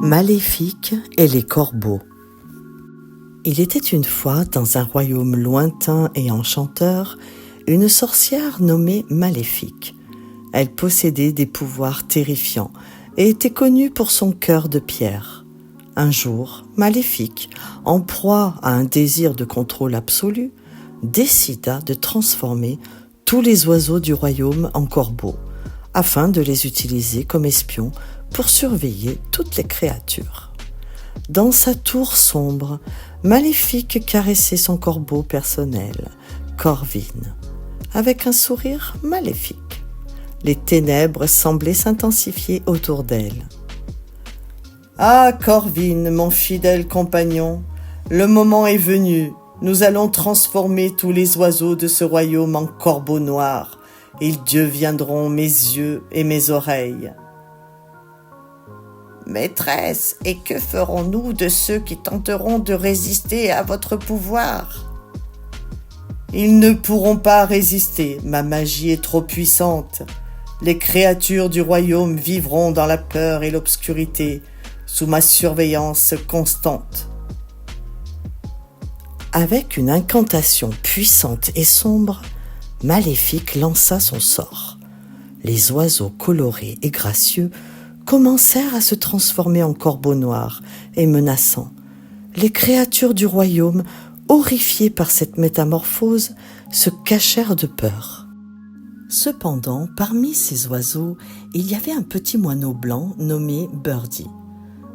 Maléfique et les corbeaux. Il était une fois, dans un royaume lointain et enchanteur, une sorcière nommée Maléfique. Elle possédait des pouvoirs terrifiants et était connue pour son cœur de pierre. Un jour, Maléfique, en proie à un désir de contrôle absolu, décida de transformer tous les oiseaux du royaume en corbeaux, afin de les utiliser comme espions pour surveiller toutes les créatures. Dans sa tour sombre, Maléfique caressait son corbeau personnel, Corvin, avec un sourire maléfique. Les ténèbres semblaient s'intensifier autour d'elle. « Ah, Corvin, mon fidèle compagnon, le moment est venu. Nous allons transformer tous les oiseaux de ce royaume en corbeaux noirs. Ils deviendront mes yeux et mes oreilles. » « Maîtresse, et que ferons-nous de ceux qui tenteront de résister à votre pouvoir ? » « Ils ne pourront pas résister, ma magie est trop puissante. Les créatures du royaume vivront dans la peur et l'obscurité, sous ma surveillance constante. » Avec une incantation puissante et sombre, Maléfique lança son sort. Les oiseaux colorés et gracieux commencèrent à se transformer en corbeaux noirs et menaçants. Les créatures du royaume, horrifiées par cette métamorphose, se cachèrent de peur. Cependant, parmi ces oiseaux, il y avait un petit moineau blanc nommé Birdie.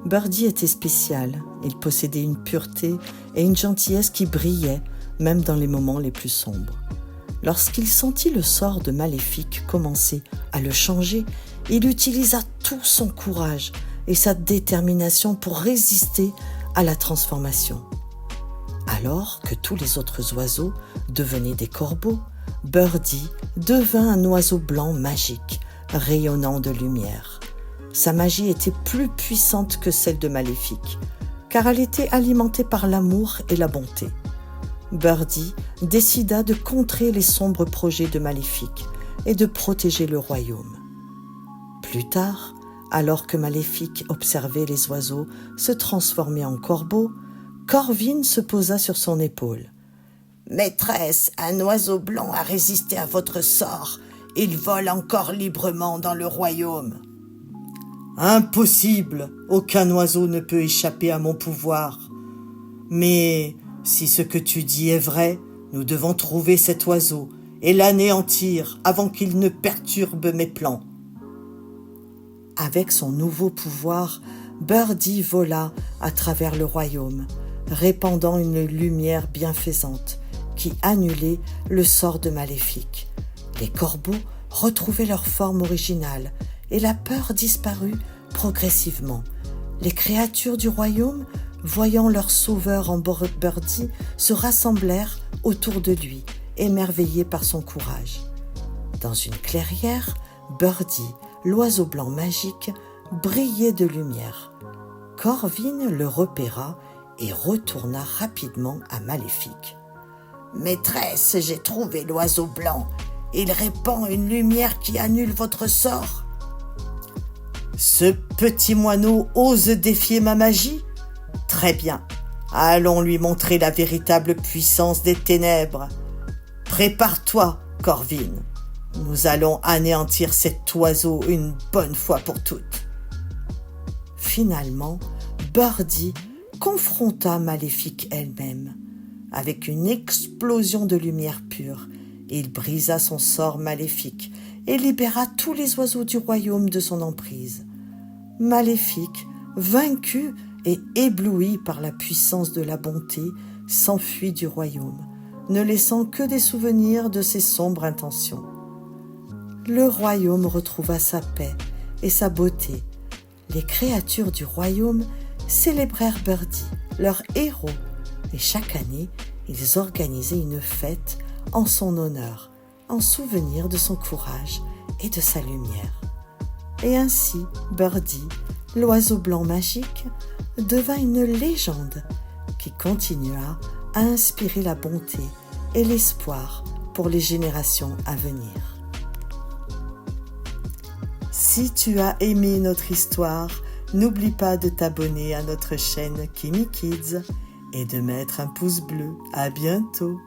Birdie était spécial, il possédait une pureté et une gentillesse qui brillaient, même dans les moments les plus sombres. Lorsqu'il sentit le sort de Maléfique commencer à le changer, il utilisa tout son courage et sa détermination pour résister à la transformation. Alors que tous les autres oiseaux devenaient des corbeaux, Birdie devint un oiseau blanc magique, rayonnant de lumière. Sa magie était plus puissante que celle de Maléfique, car elle était alimentée par l'amour et la bonté. Birdie décida de contrer les sombres projets de Maléfique et de protéger le royaume. Plus tard, alors que Maléfique observait les oiseaux se transformer en corbeaux, Corvin se posa sur son épaule. « Maîtresse, un oiseau blanc a résisté à votre sort. Il vole encore librement dans le royaume. »« Impossible! Aucun oiseau ne peut échapper à mon pouvoir. Mais si ce que tu dis est vrai, nous devons trouver cet oiseau et l'anéantir avant qu'il ne perturbe mes plans. » Avec son nouveau pouvoir, Birdie vola à travers le royaume, répandant une lumière bienfaisante qui annulait le sort de Maléfique. Les corbeaux retrouvaient leur forme originale et la peur disparut progressivement. Les créatures du royaume, voyant leur sauveur en Birdie, se rassemblèrent autour de lui, émerveillés par son courage. Dans une clairière, Birdie, l'oiseau blanc magique, brillait de lumière. Corvin le repéra et retourna rapidement à Maléfique. « Maîtresse, j'ai trouvé l'oiseau blanc. Il répand une lumière qui annule votre sort. »« Ce petit moineau ose défier ma magie ? Très bien, allons lui montrer la véritable puissance des ténèbres. Prépare-toi, Corvin. Nous allons anéantir cet oiseau une bonne fois pour toutes. » Finalement, Birdie confronta Maléfique elle-même. Avec une explosion de lumière pure, il brisa son sort maléfique et libéra tous les oiseaux du royaume de son emprise. Maléfique, vaincu et ébloui par la puissance de la bonté, s'enfuit du royaume, ne laissant que des souvenirs de ses sombres intentions. Le royaume retrouva sa paix et sa beauté. Les créatures du royaume célébrèrent Birdie, leur héros, et chaque année, ils organisaient une fête en son honneur, en souvenir de son courage et de sa lumière. Et ainsi, Birdie, l'oiseau blanc magique, devint une légende qui continua à inspirer la bonté et l'espoir pour les générations à venir. Si tu as aimé notre histoire, N'oublie pas de t'abonner à notre chaîne Kimi Kids et de mettre un pouce bleu. À bientôt!